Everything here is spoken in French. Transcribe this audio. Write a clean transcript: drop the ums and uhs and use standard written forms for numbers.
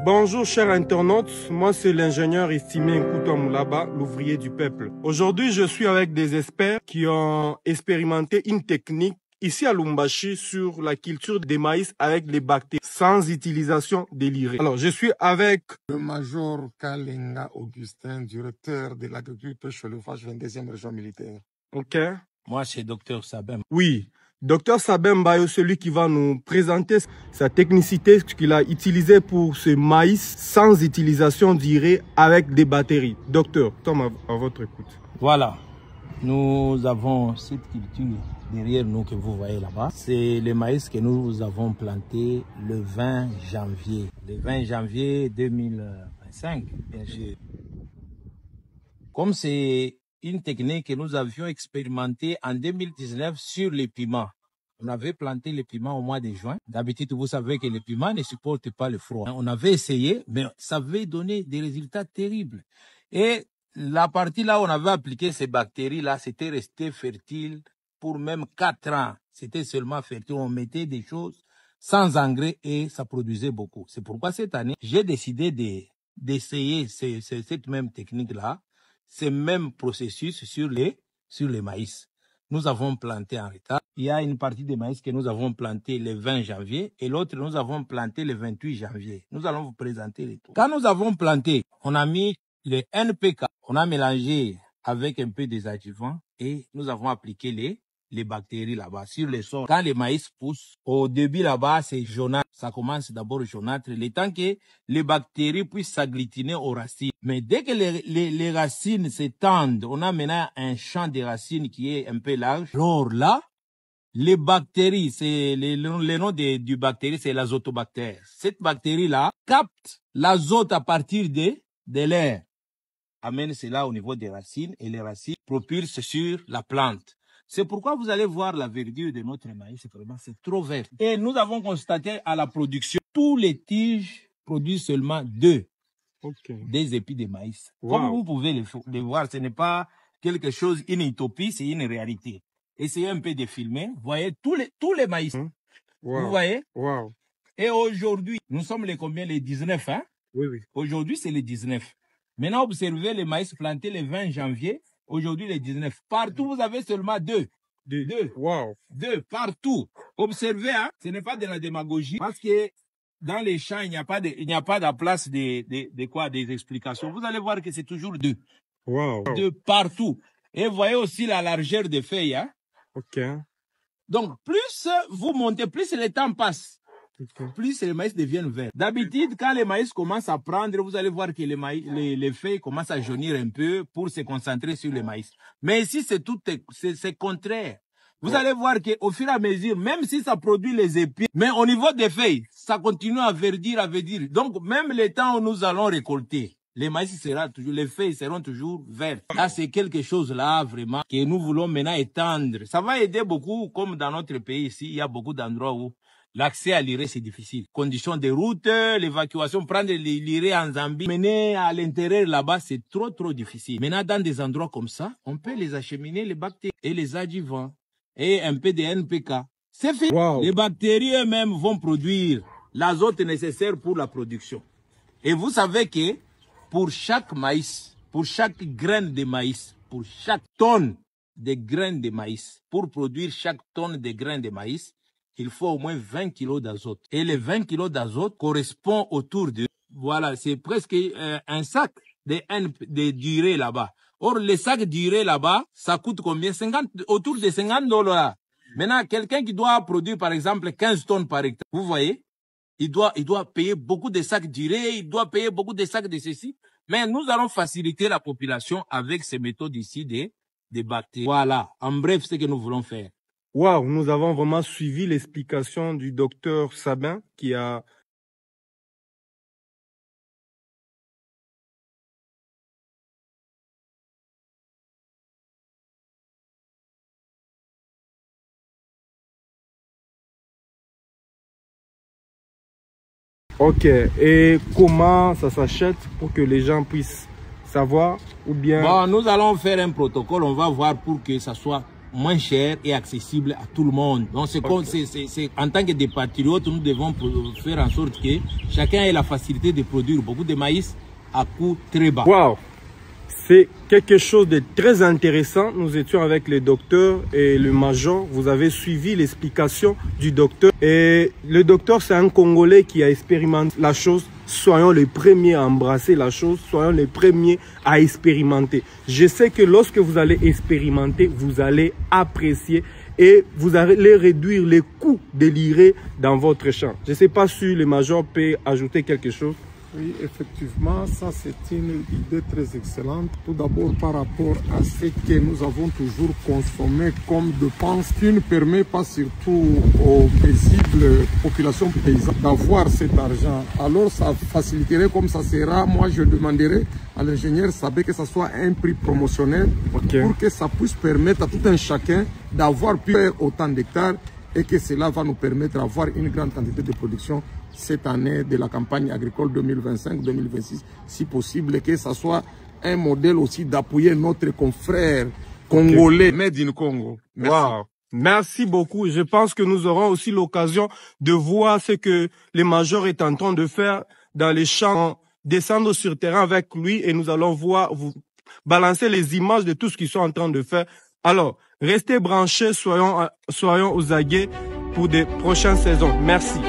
Bonjour chers internautes, moi c'est l'ingénieur estimé Nkouta Moulaba, l'ouvrier du peuple. Aujourd'hui je suis avec des experts qui ont expérimenté une technique ici à Lumbashi sur la culture des maïs avec les bactéries sans utilisation des lirets. Alors je suis avec le major Kalenga Augustin, directeur de l'agriculture chez le FACH 22e région militaire. Ok. Moi c'est Dr Sabem. Oui. Docteur Sabem Bayo, celui qui va nous présenter sa technicité qu'il a utilisée pour ce maïs sans utilisation d'urée avec des batteries. Docteur, Tom, à votre écoute. Voilà, nous avons cette culture derrière nous que vous voyez là-bas. C'est le maïs que nous avons planté le 20 janvier. Le 20 janvier 2025, bien sûr. Comme c'est une technique que nous avions expérimentée en 2019 sur les piments. On avait planté les piments au mois de juin. D'habitude, vous savez que les piments ne supportent pas le froid. On avait essayé, mais ça avait donné des résultats terribles. Et la partie là où on avait appliqué ces bactéries-là, c'était resté fertile pour même 4 ans. C'était seulement fertile. On mettait des choses sans engrais et ça produisait beaucoup. C'est pourquoi cette année, j'ai décidé d'essayer cette même technique-là, ce même processus sur les maïs. Nous avons planté en retard. Il y a une partie des maïs que nous avons planté le 20 janvier et l'autre nous avons planté le 28 janvier. Nous allons vous présenter les tout. Quand nous avons planté, on a mis le NPK, on a mélangé avec un peu des adjuvants et nous avons appliqué les bactéries là-bas sur les sols. Quand les maïs poussent, au début là-bas, c'est jaunâtre. Ça commence d'abord jaunâtre, le temps que les bactéries puissent s'agglutiner aux racines. Mais dès que les racines s'étendent, on a maintenant un champ de racines qui est un peu large. Alors là, les bactéries, c'est le nom du bactérie, c'est l'azotobactère. Cette bactérie-là capte l'azote à partir de l'air, amène cela au niveau des racines et les racines propulsent sur la plante. C'est pourquoi vous allez voir la verdure de notre maïs, c'est trop vert. Et nous avons constaté à la production, tous les tiges produisent seulement deux épis de maïs. Wow. Comme vous pouvez les voir, ce n'est pas quelque chose, une utopie, c'est une réalité. Essayez un peu de filmer, vous voyez tous les maïs. Wow. Vous voyez? Wow. Et aujourd'hui, nous sommes les combien? Les 19, hein? Oui, oui. Aujourd'hui, c'est les 19. Maintenant, observez les maïs plantés le 20 janvier. Aujourd'hui, les 19. Partout, vous avez seulement deux. Wow. Deux, partout. Observez, hein, ce n'est pas de la démagogie. Parce que dans les champs, il n'y a pas de la place des explications. Vous allez voir que c'est toujours deux. Wow. De partout. Et vous voyez aussi la largeur des feuilles, hein. Ok. Donc, plus vous montez, plus le temps passe. Plus les maïs deviennent verts. D'habitude, quand les maïs commencent à prendre, vous allez voir que les feuilles commencent à jaunir un peu pour se concentrer sur les maïs. Mais ici, c'est contraire. Vous allez voir qu'au fur et à mesure, même si ça produit les épis, mais au niveau des feuilles, ça continue à verdir, Donc, même le temps où nous allons récolter, les maïs les feuilles seront toujours vertes. Là, c'est quelque chose là, vraiment, que nous voulons maintenant étendre. Ça va aider beaucoup, comme dans notre pays ici, il y a beaucoup d'endroits où l'accès à l'irée, c'est difficile. Conditions de route, l'évacuation, prendre l'irée en Zambie, mener à l'intérieur là-bas, c'est trop difficile. Maintenant, dans des endroits comme ça, on peut les acheminer, les bactéries et les adjuvants et un peu de NPK. C'est fait. Wow. Les bactéries eux-mêmes vont produire l'azote nécessaire pour la production. Et vous savez que pour chaque maïs, pour chaque graine de maïs, pour chaque tonne de graines de maïs, pour produire chaque tonne de graines de maïs, il faut au moins 20 kg d'azote. Et les 20 kg d'azote correspond autour de, voilà, c'est presque un sac de durée là-bas. Or, les sacs durée là-bas, ça coûte combien? Autour de $50. Maintenant, quelqu'un qui doit produire, par exemple, 15 tonnes par hectare, vous voyez, il doit payer beaucoup de sacs durée, il doit payer beaucoup de sacs de ceci. Mais nous allons faciliter la population avec ces méthodes ici des bactéries. Voilà, en bref, ce que nous voulons faire. Wow, nous avons vraiment suivi l'explication du docteur Sabin qui a Ok, et comment ça s'achète pour que les gens puissent savoir ou bien... Bon, nous allons faire un protocole, on va voir pour que ça soit moins cher et accessible à tout le monde. Donc c'est comme, en tant que des patriotes, nous devons faire en sorte que chacun ait la facilité de produire beaucoup de maïs à coût très bas. Wow, c'est quelque chose de très intéressant. Nous étions avec le docteur et le major. Vous avez suivi l'explication du docteur. Et le docteur, c'est un Congolais qui a expérimenté la chose. Soyons les premiers à embrasser la chose. Soyons les premiers à expérimenter. Je sais que lorsque vous allez expérimenter, vous allez apprécier et vous allez réduire les coûts de l'irré dans votre champ. Je ne sais pas si le major peut ajouter quelque chose. Oui, effectivement, ça c'est une idée très excellente. Tout d'abord par rapport à ce que nous avons toujours consommé comme dépense qui ne permet pas surtout aux paisibles populations paysannes d'avoir cet argent. Alors ça faciliterait comme ça sera. Moi je demanderais à l'ingénieur Sabé que ça soit un prix promotionnel pour que ça puisse permettre à tout un chacun d'avoir pu faire autant d'hectares et que cela va nous permettre d'avoir une grande quantité de production cette année de la campagne agricole 2025-2026, si possible, et que ça soit un modèle aussi d'appuyer notre confrère congolais, Made in Congo. Merci. Wow. Merci beaucoup. Je pense que nous aurons aussi l'occasion de voir ce que le major est en train de faire dans les champs, descendre sur terrain avec lui et nous allons voir, vous balancer les images de tout ce qu'ils sont en train de faire. Alors, restez branchés, soyons aux aguets pour des prochaines saisons. Merci.